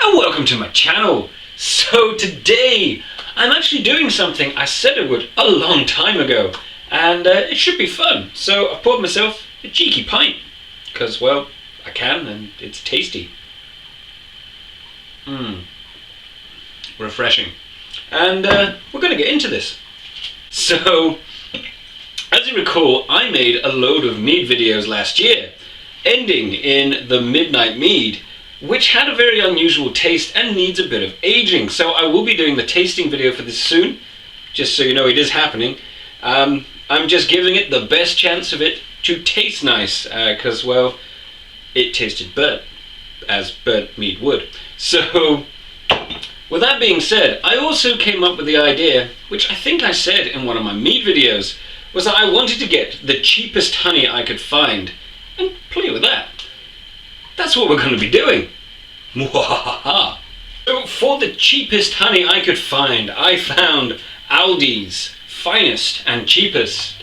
and welcome to my channel. So today I'm actually doing something I said I would a long time ago, and it should be fun. So I poured myself a cheeky pint because, well, I can and it's tasty. Refreshing. And we're going to get into this. So as you recall, I made a load of mead videos last year, ending in the Midnight Mead, which had a very unusual taste and needs a bit of aging. So I will be doing the tasting video for this soon, just so you know it is happening. I'm just giving it the best chance of it to taste nice, because, well, it tasted burnt, as burnt mead would. So with that being said, I also came up with the idea, which I think I said in one of my mead videos, was that I wanted to get the cheapest honey I could find and play with that. That's what we're going to be doing. So for the cheapest honey I could find, I found Aldi's finest and cheapest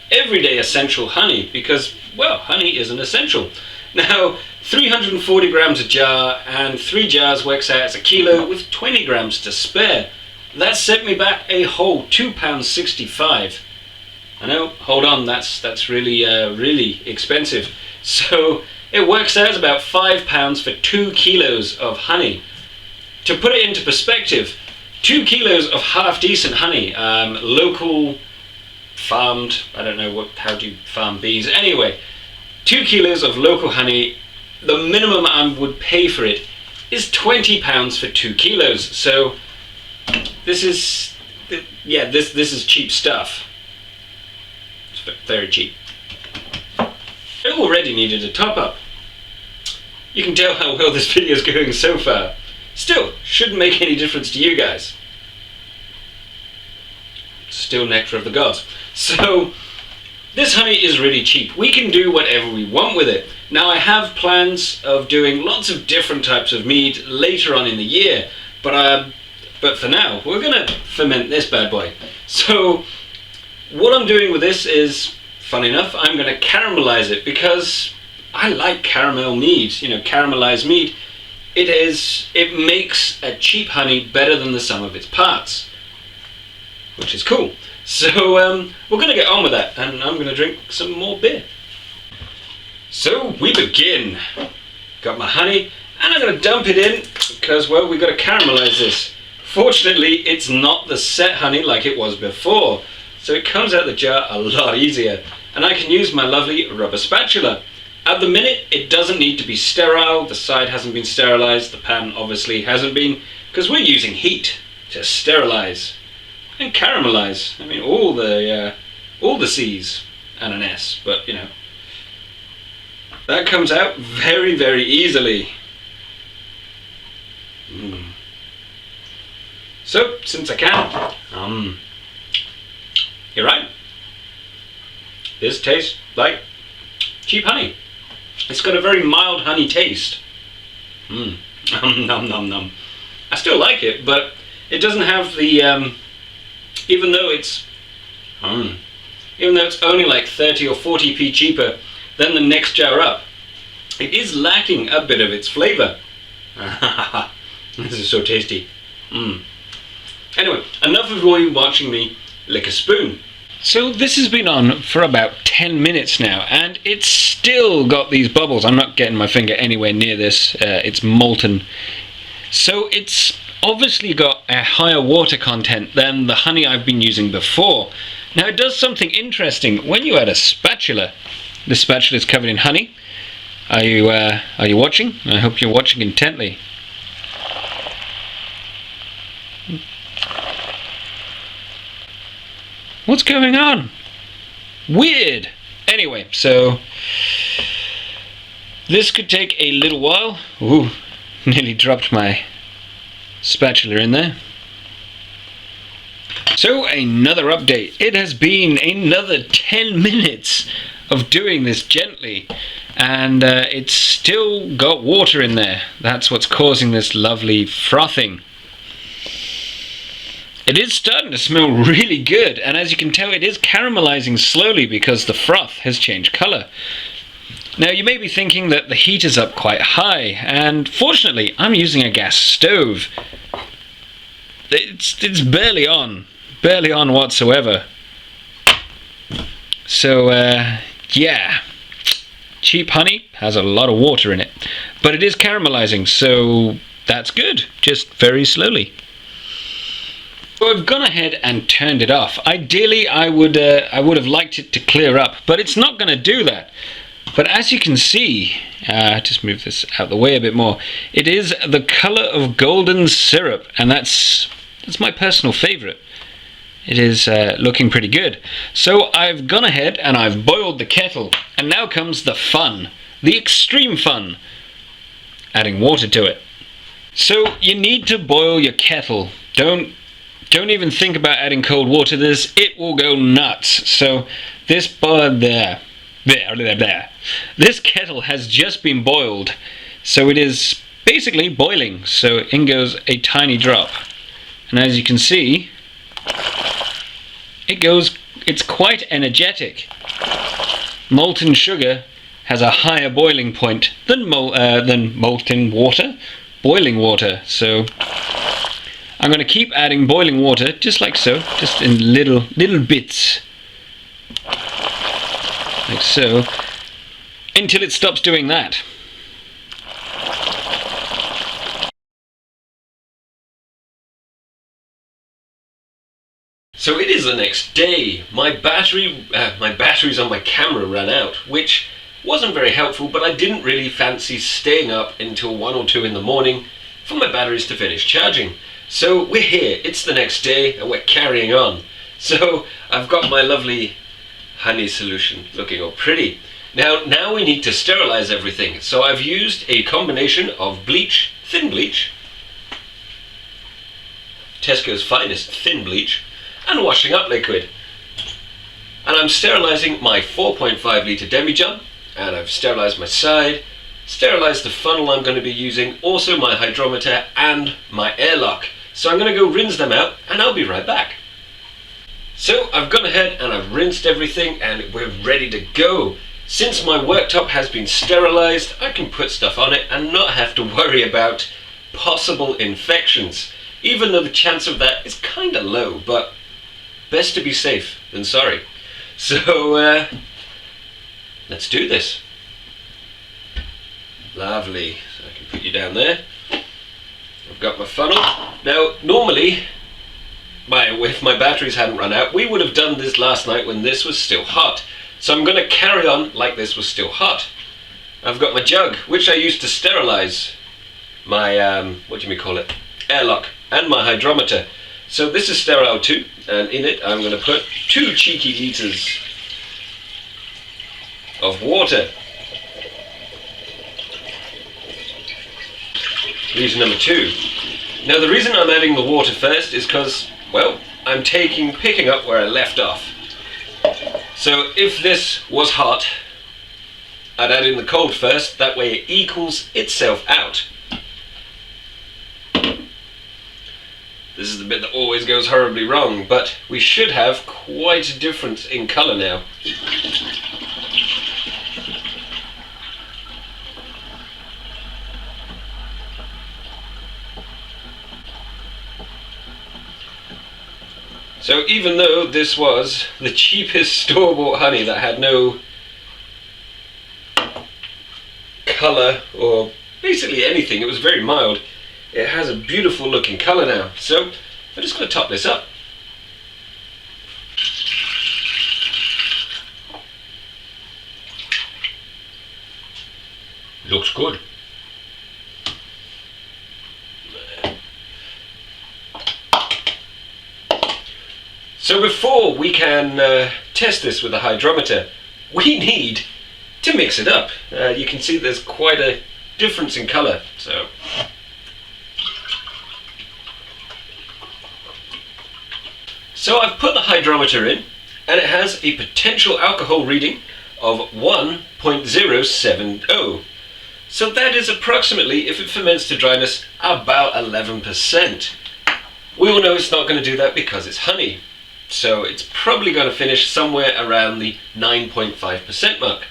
everyday essential honey, because, well, honey is an essential. Now, 340 grams a jar, and 3 jars works out as a kilo with 20 grams to spare. That set me back a whole £2.65. I know, hold on, that's really, really expensive. So it works out as about £5 for 2 kilos of honey. To put it into perspective, 2 kilos of half decent honey, local farmed, I don't know how do you farm bees, anyway, 2 kilos of local honey, the minimum I would pay for it is £20 for 2 kilos. So this is, yeah, this is cheap stuff. It's very cheap. I already needed a top up. You can tell how well this video is going so far. Still, shouldn't make any difference to you guys. Still nectar of the gods. So this honey is really cheap. We can do whatever we want with it. Now, I have plans of doing lots of different types of mead later on in the year, but for now we're gonna ferment this bad boy. So what I'm doing with this is, fun enough, I'm going to caramelize it, because I like caramel mead, you know, caramelized mead. It makes a cheap honey better than the sum of its parts, which is cool. So we're going to get on with that, and I'm going to drink some more beer. So we begin. Got my honey, and I'm going to dump it in, because, well, we've got to caramelize this. Fortunately, it's not the set honey like it was before, so it comes out the jar a lot easier, and I can use my lovely rubber spatula. At the minute, it doesn't need to be sterile. The side hasn't been sterilized, the pan obviously hasn't been, because we're using heat to sterilize and caramelize. I mean, all the C's and an S, but you know, that comes out very, very easily. So, since I can, you're right. This tastes like cheap honey. It's got a very mild honey taste. Nom nom nom. I still like it, but it doesn't have the even though it's only like 30 or 40p cheaper than the next jar up, it is lacking a bit of its flavor. This is so tasty. Anyway, enough of you watching me lick a spoon. So this has been on for about 10 minutes now, and it's still got these bubbles. I'm not getting my finger anywhere near this. It's molten. So it's obviously got a higher water content than the honey I've been using before. Now, it does something interesting. When you add a spatula, the spatula is covered in honey. Are you watching? I hope you're watching intently. What's going on? Weird. Anyway, so this could take a little while. Ooh, nearly dropped my spatula in there. So another update. It has been another 10 minutes of doing this gently, and it's still got water in there. That's what's causing this lovely frothing. It is starting to smell really good, and as you can tell, it is caramelizing slowly because the froth has changed color. Now you may be thinking that the heat is up quite high, and fortunately I'm using a gas stove. It's barely on whatsoever. So yeah, cheap honey has a lot of water in it, but it is caramelizing, so that's good, just very slowly. So I've gone ahead and turned it off. Ideally I would have liked it to clear up, but it's not going to do that. But as you can see, just move this out the way a bit more, it is the color of golden syrup, and that's my personal favorite. It is looking pretty good. So I've gone ahead and I've boiled the kettle, and now comes the fun, the extreme fun, adding water to it. So you need to boil your kettle. Don't even think about adding cold water to this, it will go nuts. So this this kettle has just been boiled, so it is basically boiling. So in goes a tiny drop, and as you can see, it's quite energetic. Molten sugar has a higher boiling point than molten water, boiling water. So I'm going to keep adding boiling water, just like so, just in little bits, like so, until it stops doing that. So it is the next day. My batteries on my camera ran out, which wasn't very helpful, but I didn't really fancy staying up until 1 or 2 in the morning for my batteries to finish charging. So we're here, it's the next day, and we're carrying on. So I've got my lovely honey solution looking all pretty. Now we need to sterilize everything. So I've used a combination of bleach, thin bleach, Tesco's finest thin bleach, and washing up liquid. And I'm sterilizing my 4.5 litre demijohn, and I've sterilized my side, sterilized the funnel I'm going to be using, also my hydrometer and my airlock. So I'm going to go rinse them out, and I'll be right back. So I've gone ahead and I've rinsed everything, and we're ready to go. Since my worktop has been sterilized, I can put stuff on it and not have to worry about possible infections, even though the chance of that is kind of low, but best to be safe than sorry. So let's do this. Lovely. So I can put you down there. I've got my funnel. Now normally, if my batteries hadn't run out, we would have done this last night when this was still hot. So I'm going to carry on like this was still hot. I've got my jug, which I used to sterilize my airlock, and my hydrometer. So this is sterile too, and in it I'm going to put 2 cheeky liters of water. Liter number 2. Now the reason I'm adding the water first is because, well, I'm picking up where I left off. So if this was hot, I'd add in the cold first, that way it equals itself out. This is the bit that always goes horribly wrong, but we should have quite a difference in colour now. So even though this was the cheapest store-bought honey that had no colour or basically anything, it was very mild, it has a beautiful looking colour now. So I'm just going to top this up. Looks good. So before we can test this with a hydrometer, we need to mix it up. You can see there's quite a difference in colour. So I've put the hydrometer in, and it has a potential alcohol reading of 1.070. So that is approximately, if it ferments to dryness, about 11%. We all know it's not going to do that because it's honey. So it's probably going to finish somewhere around the 9.5% mark.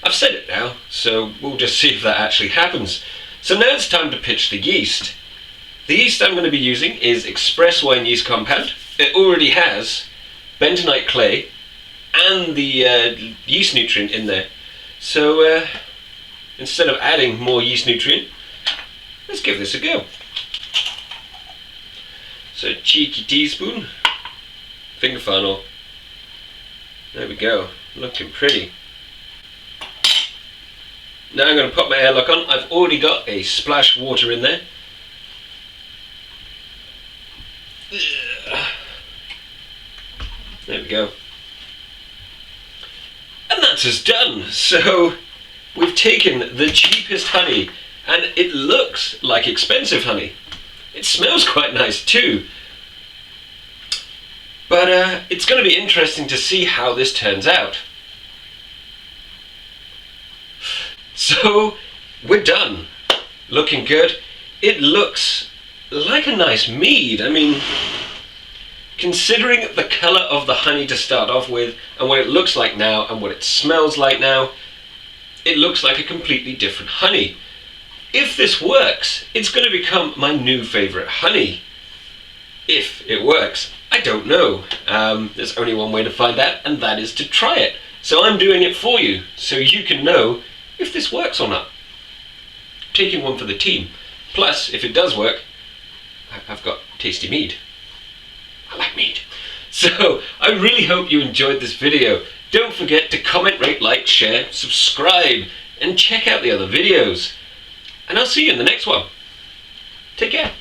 I've said it now, so we'll just see if that actually happens. So now it's time to pitch the yeast. The yeast I'm going to be using is express wine yeast compound. It already has bentonite clay and the yeast nutrient in there. So instead of adding more yeast nutrient, let's give this a go. So cheeky teaspoon, finger funnel. There we go, looking pretty. Now I'm going to pop my airlock on. I've already got a splash of water in there. There we go. And that's us done. So we've taken the cheapest honey, and it looks like expensive honey. It smells quite nice too. But it's going to be interesting to see how this turns out. So we're done. Looking good. It looks like a nice mead. I mean, considering the colour of the honey to start off with, and what it looks like now, and what it smells like now, it looks like a completely different honey. If this works, it's going to become my new favourite honey. If it works, I don't know. There's only one way to find out, and that is to try it. So I'm doing it for you, so you can know if this works or not. I'm taking one for the team. Plus, if it does work, I've got tasty mead. I like mead. So I really hope you enjoyed this video. Don't forget to comment, rate, like, share, subscribe, and check out the other videos. And I'll see you in the next one. Take care.